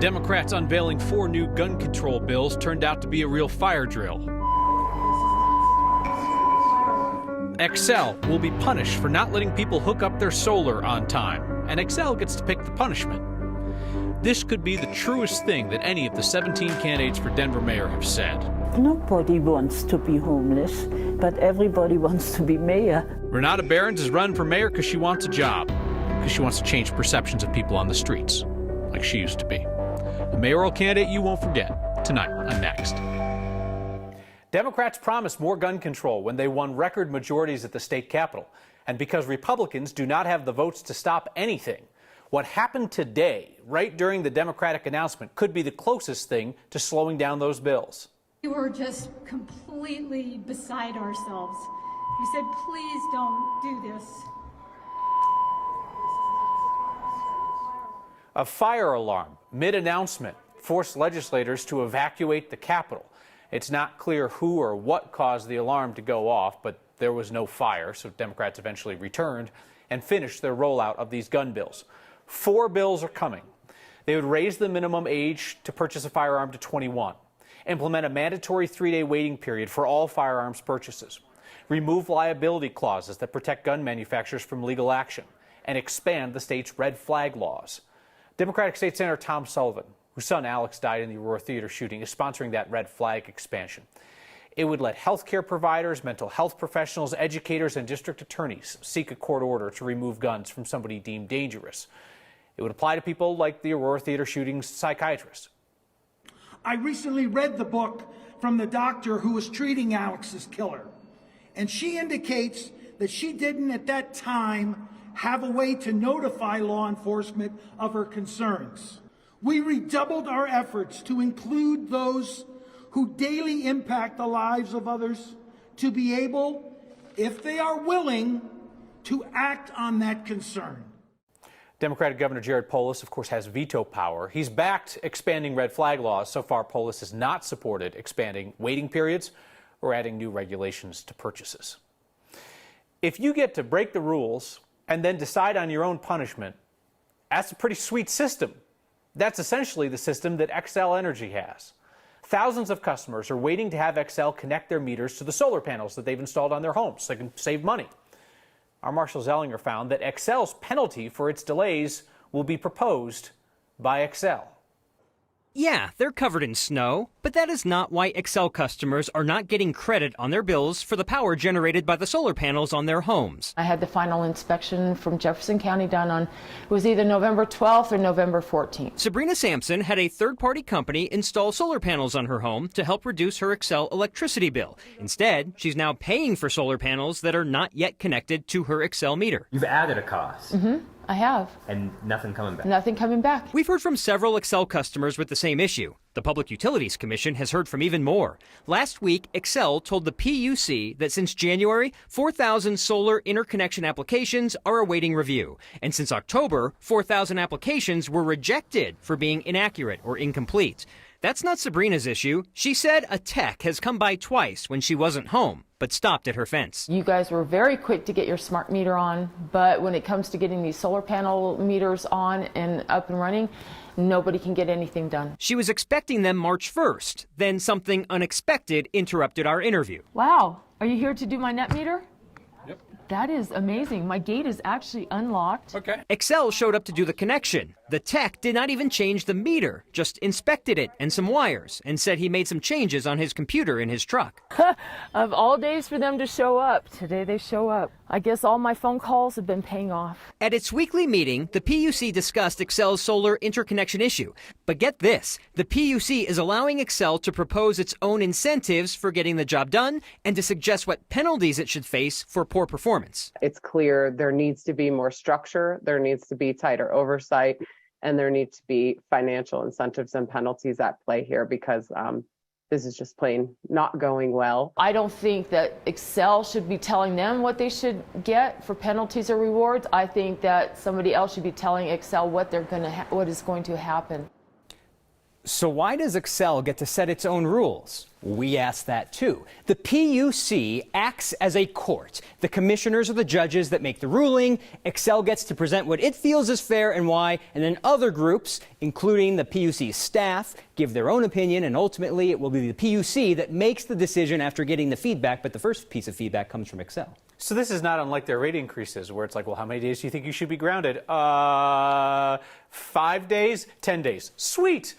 Democrats unveiling 4 new gun control bills turned out to be a real fire drill. Xcel will be punished for not letting people hook up their solar on time, and Xcel gets to pick the punishment. This could be the truest thing that any of the 17 candidates for Denver mayor have said. Nobody wants to be homeless, but everybody wants to be mayor. Renata Barons is running for mayor because she wants a job, because she wants to change perceptions of people on the streets, like she used to be. A mayoral candidate you won't forget, tonight on Next. Democrats promised more gun control when they won record majorities at the state capitol. And because Republicans do not have the votes to stop anything, what happened today, right during the Democratic announcement, could be the closest thing to slowing down those bills. We were just completely beside ourselves. We said, please don't do this. A fire alarm mid-announcement forced legislators to evacuate the Capitol. It's not clear who or what caused the alarm to go off, but there was no fire, so Democrats eventually returned and finished their rollout of these gun bills. 4 bills are coming. They would raise the minimum age to purchase a firearm to 21, implement a mandatory 3-day waiting period for all firearms purchases, remove liability clauses that protect gun manufacturers from legal action, and expand the state's red flag laws. Democratic State Senator Tom Sullivan, whose son Alex died in the Aurora Theater shooting, is sponsoring that red flag expansion. It would let healthcare providers, mental health professionals, educators, and district attorneys seek a court order to remove guns from somebody deemed dangerous. It would apply to people like the Aurora Theater shooting's psychiatrist. I recently read the book from the doctor who was treating Alex's killer, and she indicates that she didn't at that time have a way to notify law enforcement of her concerns. We redoubled our efforts to include those who daily impact the lives of others to be able, if they are willing, to act on that concern. Democratic Governor Jared Polis, of course, has veto power. He's backed expanding red flag laws. So far, Polis has not supported expanding waiting periods or adding new regulations to purchases. If you get to break the rules and then decide on your own punishment, that's a pretty sweet system. That's essentially the system that Xcel Energy has. Thousands of customers are waiting to have Xcel connect their meters to the solar panels that they've installed on their homes so they can save money. Our Marshall Zellinger found that Xcel's penalty for its delays will be proposed by Xcel. Yeah, they're covered in snow, but that is not why Xcel customers are not getting credit on their bills for the power generated by the solar panels on their homes. I had the final inspection from Jefferson County done on, it was either November 12th or November 14th. Sabrina Sampson had a third-party company install solar panels on her home to help reduce her Xcel electricity bill. Instead, she's now paying for solar panels that are not yet connected to her Xcel meter. You've added a cost. I have. And nothing coming back. Nothing coming back. We've heard from several Xcel customers with the same issue. The Public Utilities Commission has heard from even more. Last week, Xcel told the PUC that since January, 4,000 solar interconnection applications are awaiting review. And since October, 4,000 applications were rejected for being inaccurate or incomplete. That's not Sabrina's issue. She said a tech has come by twice when she wasn't home, but stopped at her fence. You guys were very quick to get your smart meter on, but when it comes to getting these solar panel meters on and up and running, nobody can get anything done. She was expecting them March 1st. Then something unexpected interrupted our interview. Wow, are you here to do my net meter? Yep. That is amazing. My gate is actually unlocked. Okay. Xcel showed up to do the connection. The tech did not even change the meter, just inspected it and some wires, and said he made some changes on his computer in his truck. Of all days for them to show up, today they show up. I guess all my phone calls have been paying off. At its weekly meeting, the PUC discussed Xcel's solar interconnection issue. But get this, the PUC is allowing Xcel to propose its own incentives for getting the job done and to suggest what penalties it should face for poor performance. It's clear there needs to be more structure, there needs to be tighter oversight, and there need to be financial incentives and penalties at play here because this is just plain not going well. I don't think that Xcel should be telling them what they should get for penalties or rewards. I think that somebody else should be telling Xcel what they're what is going to happen. So why does Xcel get to set its own rules? We asked that too. The PUC acts as a court. The commissioners are the judges that make the ruling. Xcel gets to present what it feels is fair and why, and then other groups, including the PUC staff, give their own opinion, and ultimately it will be the PUC that makes the decision after getting the feedback, but the first piece of feedback comes from Xcel. So this is not unlike their rate increases, where it's like, well, how many days do you think you should be grounded? 5 days, 10 days. Sweet.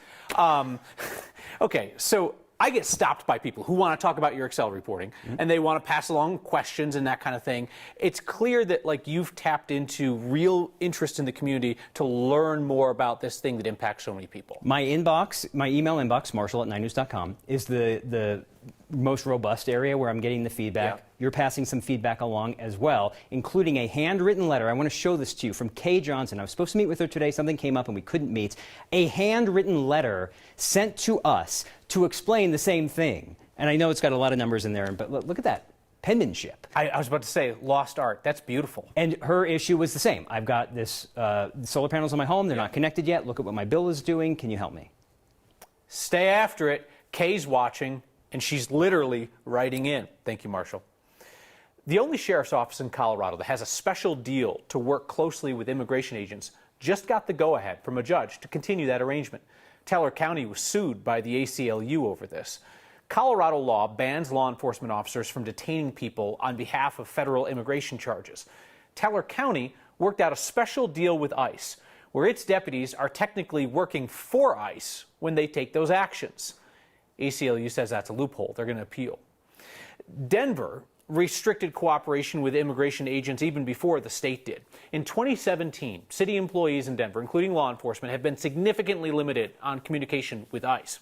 Okay, so I get stopped by people who want to talk about your Xcel reporting, and they want to pass along questions and that kind of thing. It's clear that like you've tapped into real interest in the community to learn more about this thing that impacts so many people. My inbox, my email inbox, marshall@9news.com, is the most robust area where I'm getting the feedback. Yeah. You're passing some feedback along as well, including a handwritten letter. I want to show this to you from Kay Johnson. I was supposed to meet with her today. Something came up and we couldn't meet. A handwritten letter sent to us to explain the same thing. And I know it's got a lot of numbers in there, but look at that penmanship. I was about to say, lost art. That's beautiful. And her issue was the same. I've got this solar panels on my home. They're not connected yet. Look at what my bill is doing. Can you help me? Stay after it. Kay's watching, and she's literally writing in. Thank you, Marshall. The only sheriff's office in Colorado that has a special deal to work closely with immigration agents just got the go-ahead from a judge to continue that arrangement. Teller County was sued by the ACLU over this. Colorado law bans law enforcement officers from detaining people on behalf of federal immigration charges. Teller County worked out a special deal with ICE, where its deputies are technically working for ICE when they take those actions. ACLU says that's a loophole. They're going to appeal. Denver restricted cooperation with immigration agents even before the state did. In 2017, city employees in Denver, including law enforcement, have been significantly limited on communication with ICE.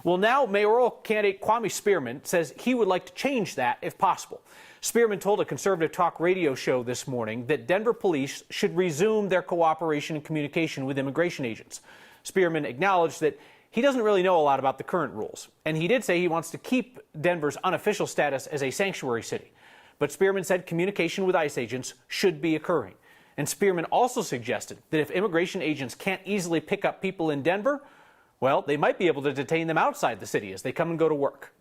Well, now mayoral candidate Kwame Spearman says he would like to change that if possible. Spearman told a conservative talk radio show this morning that Denver police should resume their cooperation and communication with immigration agents. Spearman acknowledged that he doesn't really know a lot about the current rules, and he did say he wants to keep Denver's unofficial status as a sanctuary city. But Spearman said communication with ICE agents should be occurring. And Spearman also suggested that if immigration agents can't easily pick up people in Denver, well, they might be able to detain them outside the city as they come and go to work.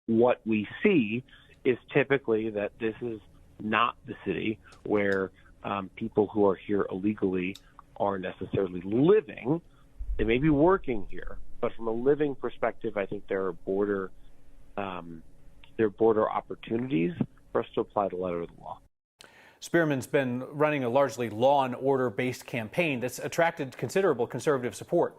What we see is typically that this is not the city where people who are here illegally are necessarily living. They may be working here, but from a living perspective, I think there are border opportunities for us to apply the letter of the law. Spearman's been running a largely law and order based campaign that's attracted considerable conservative support.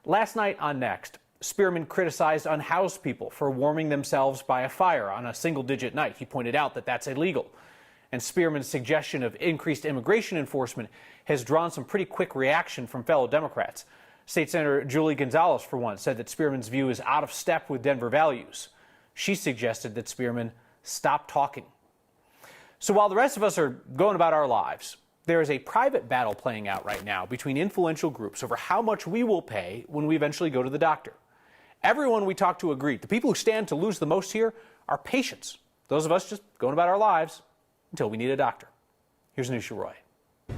Last night on Next, Spearman criticized unhoused people for warming themselves by a fire on a single-digit night. He pointed out that that's illegal. And Spearman's suggestion of increased immigration enforcement has drawn some pretty quick reaction from fellow Democrats. State Senator Julie Gonzalez, for one, said that Spearman's view is out of step with Denver values. She suggested that Spearman stop talking. So while the rest of us are going about our lives, there is a private battle playing out right now between influential groups over how much we will pay when we eventually go to the doctor. Everyone we talk to agreed the people who stand to lose the most here are patients, those of us just going about our lives until we need a doctor. Here's Nusha Roy.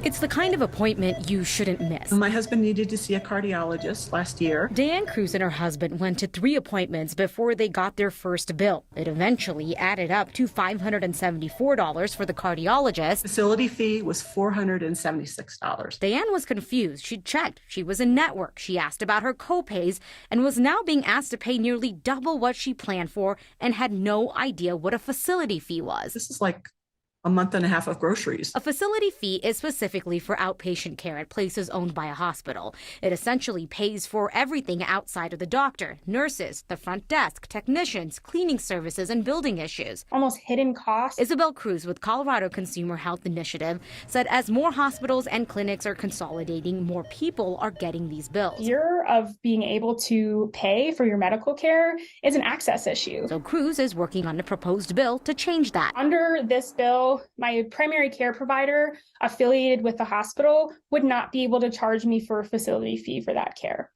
It's the kind of appointment you shouldn't miss. My husband needed to see a cardiologist last year. Diane Cruz and her husband went to 3 appointments before they got their first bill. It eventually added up to $574 for the cardiologist. Facility fee was $476. Diane was confused. She'd checked. She was in network. She asked about her co-pays and was now being asked to pay nearly double what she planned for and had no idea what a facility fee was. This is like a month and a half of groceries. A facility fee is specifically for outpatient care at places owned by a hospital. It essentially pays for everything outside of the doctor, nurses, the front desk, technicians, cleaning services, and building issues. Almost hidden costs. Isabel Cruz with Colorado Consumer Health Initiative said as more hospitals and clinics are consolidating, more people are getting these bills. Fear of being able to pay for your medical care is an access issue. So Cruz is working on a proposed bill to change that. Under this bill, my primary care provider affiliated with the hospital would not be able to charge me for a facility fee for that care.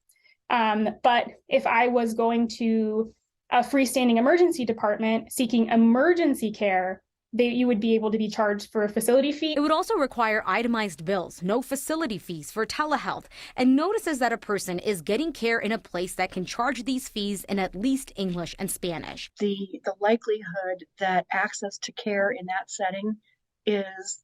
But if I was going to a freestanding emergency department seeking emergency care, you would be able to be charged for a facility fee. It would also require itemized bills, no facility fees for telehealth, and notices that a person is getting care in a place that can charge these fees in at least English and Spanish. The likelihood that access to care in that setting is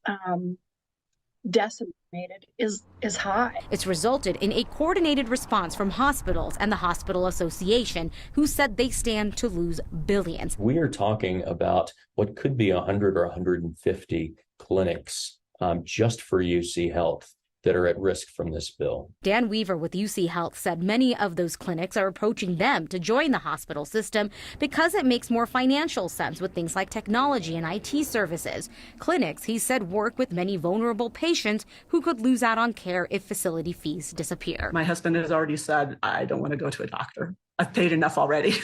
decimated is high. It's resulted in a coordinated response from hospitals and the Hospital Association, who said they stand to lose billions. We are talking about what could be 100 or 150 clinics just for UC Health that are at risk from this bill. Dan Weaver with UC Health said many of those clinics are approaching them to join the hospital system because it makes more financial sense with things like technology and IT services. Clinics, he said, work with many vulnerable patients who could lose out on care if facility fees disappear. My husband has already said, I don't want to go to a doctor. I've paid enough already.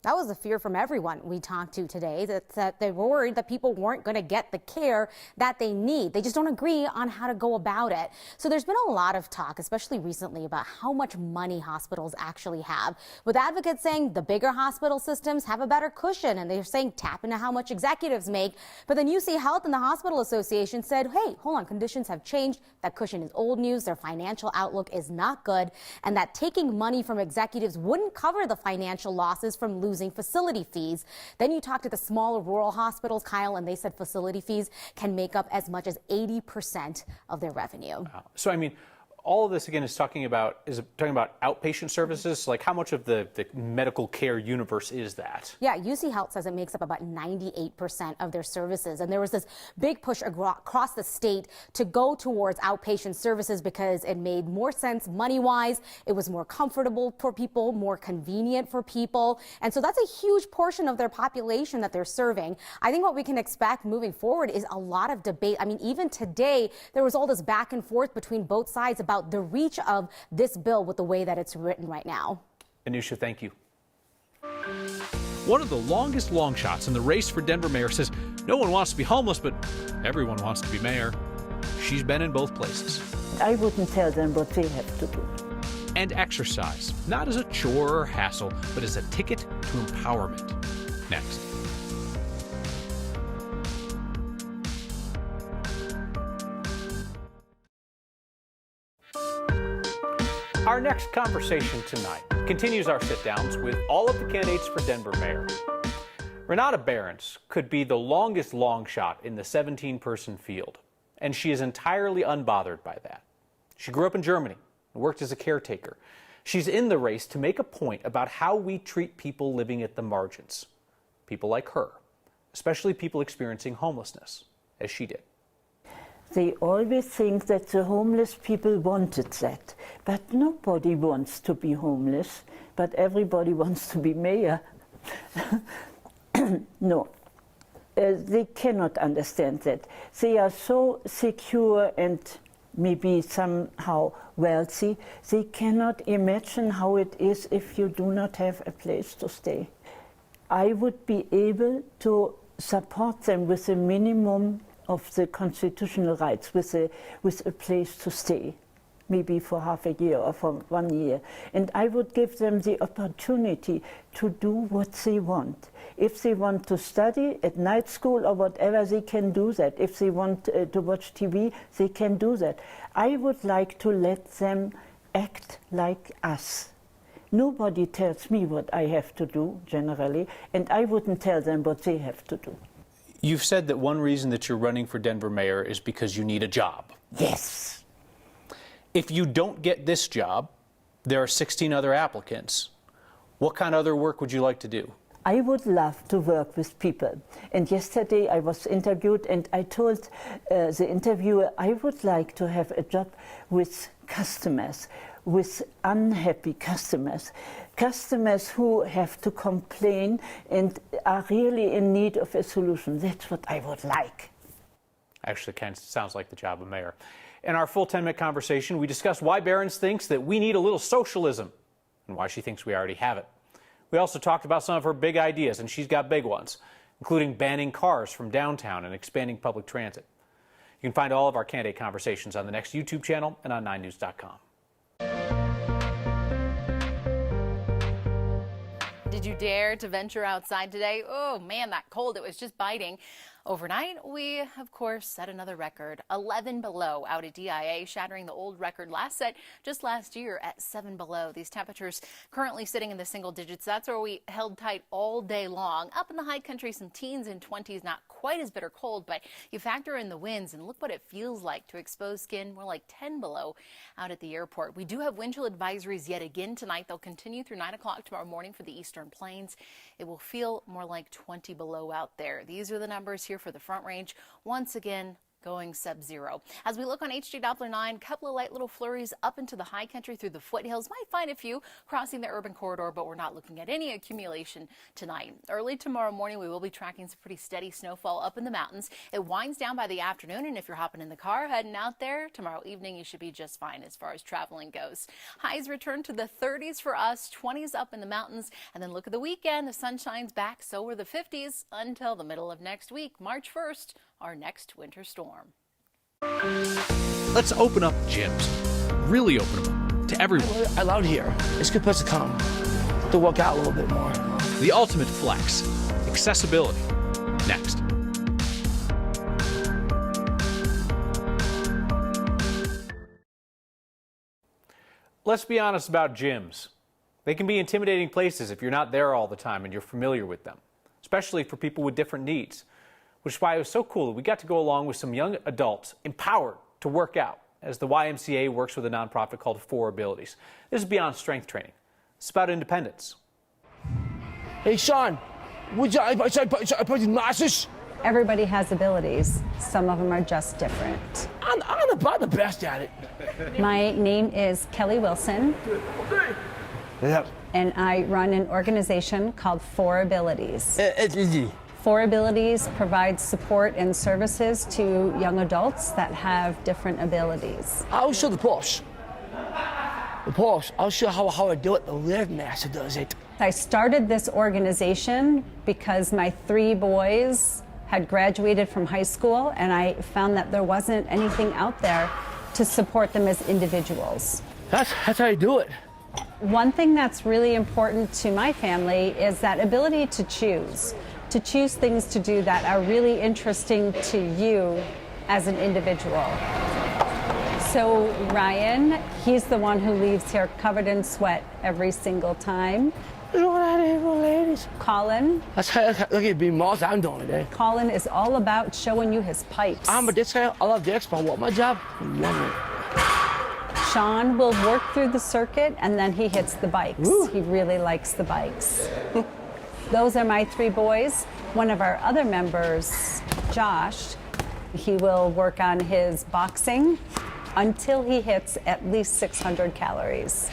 That was the fear from everyone we talked to today, that they were worried that people weren't going to get the care that they need. They just don't agree on how to go about it. So there's been a lot of talk, especially recently, about how much money hospitals actually have, with advocates saying the bigger hospital systems have a better cushion, and they're saying tap into how much executives make. But then UC Health and the Hospital Association said, hey, hold on, conditions have changed. That cushion is old news. Their financial outlook is not good, and that taking money from executives wouldn't cover the financial losses from losing facility fees. Then you talk to the smaller rural hospitals, Kyle, and they said facility fees can make up as much as 80% of their revenue. Wow. So, I mean, all of this, again, is talking about outpatient services. Like, how much of the medical care universe is that? Yeah, UC Health says it makes up about 98% of their services. And there was this big push across the state to go towards outpatient services because it made more sense money-wise. It was more comfortable for people, more convenient for people. And so that's a huge portion of their population that they're serving. I think what we can expect moving forward is a lot of debate. I mean, even today, there was all this back and forth between both sides about the reach of this bill with the way that it's written right now. Anusha, thank you. One of the longest long shots in the race for Denver mayor says no one wants to be homeless, but everyone wants to be mayor. She's been in both places. I wouldn't tell them what they have to do. And exercise, not as a chore or hassle, but as a ticket to empowerment. Next. Our next conversation tonight continues our sit-downs with all of the candidates for Denver mayor. Renata Barons could be the longest long shot in the 17-person field, and she is entirely unbothered by that. She grew up in Germany and worked as a caretaker. She's in the race to make a point about how we treat people living at the margins, people like her, especially people experiencing homelessness, as she did. They always think that the homeless people wanted that. But nobody wants to be homeless, but everybody wants to be mayor. No, they cannot understand that. They are so secure and maybe somehow wealthy, they cannot imagine how it is if you do not have a place to stay. I would be able to support them with a minimum of the constitutional rights, with a place to stay, maybe for half a year or for 1 year. And I would give them the opportunity to do what they want. If they want to study at night school or whatever, they can do that. If they want to watch TV, they can do that. I would like to let them act like us. Nobody tells me what I have to do, generally, and I wouldn't tell them what they have to do. You've said that one reason that you're running for Denver mayor is because you need a job. Yes. If you don't get this job, there are 16 other applicants. What kind of other work would you like to do? I would love to work with people. And yesterday I was interviewed and I told the interviewer I would like to have a job with customers, with unhappy customers, customers who have to complain and are really in need of a solution. That's what I would like. Actually, kind of sounds like the job of mayor. In our full 10-minute conversation, we discussed why Barons thinks that we need a little socialism and why she thinks we already have it. We also talked about some of her big ideas, and she's got big ones, including banning cars from downtown and expanding public transit. You can find all of our candidate conversations on the Next YouTube channel and on 9news.com. Did you dare to venture outside today? Oh man, that cold, it was just biting. Overnight, we, of course, set another record, 11 below out at DIA, shattering the old record last set just last year at 7 below. These temperatures currently sitting in the single digits. That's where we held tight all day long. Up in the high country, some teens and 20s, not quite as bitter cold, but you factor in the winds and look what it feels like to exposed skin, more like 10 below out at the airport. We do have wind chill advisories yet again tonight. They'll continue through 9 o'clock tomorrow morning for the eastern plains. It will feel more like 20 below out there. These are the numbers here for the Front Range. Once again, going sub-zero. As we look on HD Doppler 9, a couple of light little flurries up into the high country through the foothills. Might find a few crossing the urban corridor, but we're not looking at any accumulation tonight. Early tomorrow morning, we will be tracking some pretty steady snowfall up in the mountains. It winds down by the afternoon, and if you're hopping in the car heading out there tomorrow evening, you should be just fine as far as traveling goes. Highs return to the 30s for us, 20s up in the mountains, and then look at the weekend. The sun shines back, so are the 50s until the middle of next week, March 1st. Our next winter storm. Let's open up gyms. Really open them up to everyone. I love here. It's a good place to come to work out a little bit more. The ultimate flex. Accessibility. Next. Let's be honest about gyms. They can be intimidating places if you're not there all the time and you're familiar with them, especially for people with different needs. Which is why it was so cool that we got to go along with some young adults empowered to work out as the YMCA works with a nonprofit called 4 Abilities. This is beyond strength training. It's about independence. Hey, Sean, would you put glasses? Everybody has abilities. Some of them are just different. I'm about the best at it. My name is Kelly Wilson. Yep. And I run an organization called 4 Abilities. It's easy. 4 Abilities provides support and services to young adults that have different abilities. I'll show the Porsche. I'll show how I do it. The Live Master does it. I started this organization because my 3 boys had graduated from high school, and I found that there wasn't anything out there to support them as individuals. That's how you do it. One thing that's really important to my family is that ability to choose things to do that are really interesting to you as an individual. So Ryan, he's the one who leaves here covered in sweat every single time. You know what I did, ladies? Colin. Look at me, Moss. I'm doing today. Colin is all about showing you his pipes. I'm a disc guy. I love discs, but I want my job. I love it. Sean will work through the circuit and then he hits the bikes. Woo. He really likes the bikes. Those are my 3 boys. One of our other members, Josh, he will work on his boxing until he hits at least 600 calories.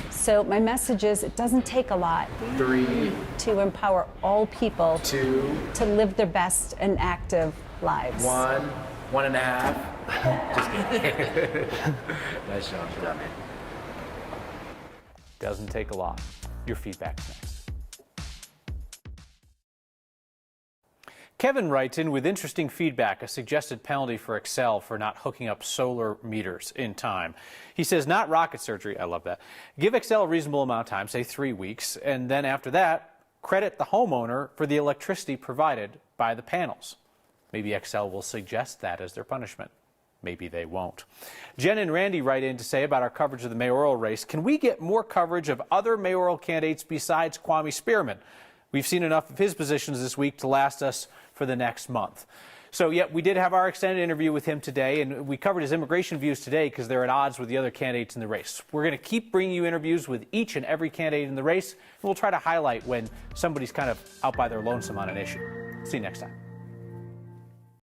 So my message is, it doesn't take a lot 3 to empower all people 2 to live their best and active lives. 1.5. Just kidding. Nice job. Good job, man. Doesn't take a lot. Your feedback's next. Kevin writes in with interesting feedback, a suggested penalty for Xcel for not hooking up solar meters in time. He says, not rocket surgery, I love that. Give Xcel a reasonable amount of time, say 3 weeks, and then after that, credit the homeowner for the electricity provided by the panels. Maybe Xcel will suggest that as their punishment. Maybe they won't. Jen and Randy write in to say about our coverage of the mayoral race, can we get more coverage of other mayoral candidates besides Kwame Spearman? We've seen enough of his positions this week to last us for the next month. So, yeah, we did have our extended interview with him today, and we covered his immigration views today because they're at odds with the other candidates in the race. We're going to keep bringing you interviews with each and every candidate in the race, and we'll try to highlight when somebody's kind of out by their lonesome on an issue. See you next time.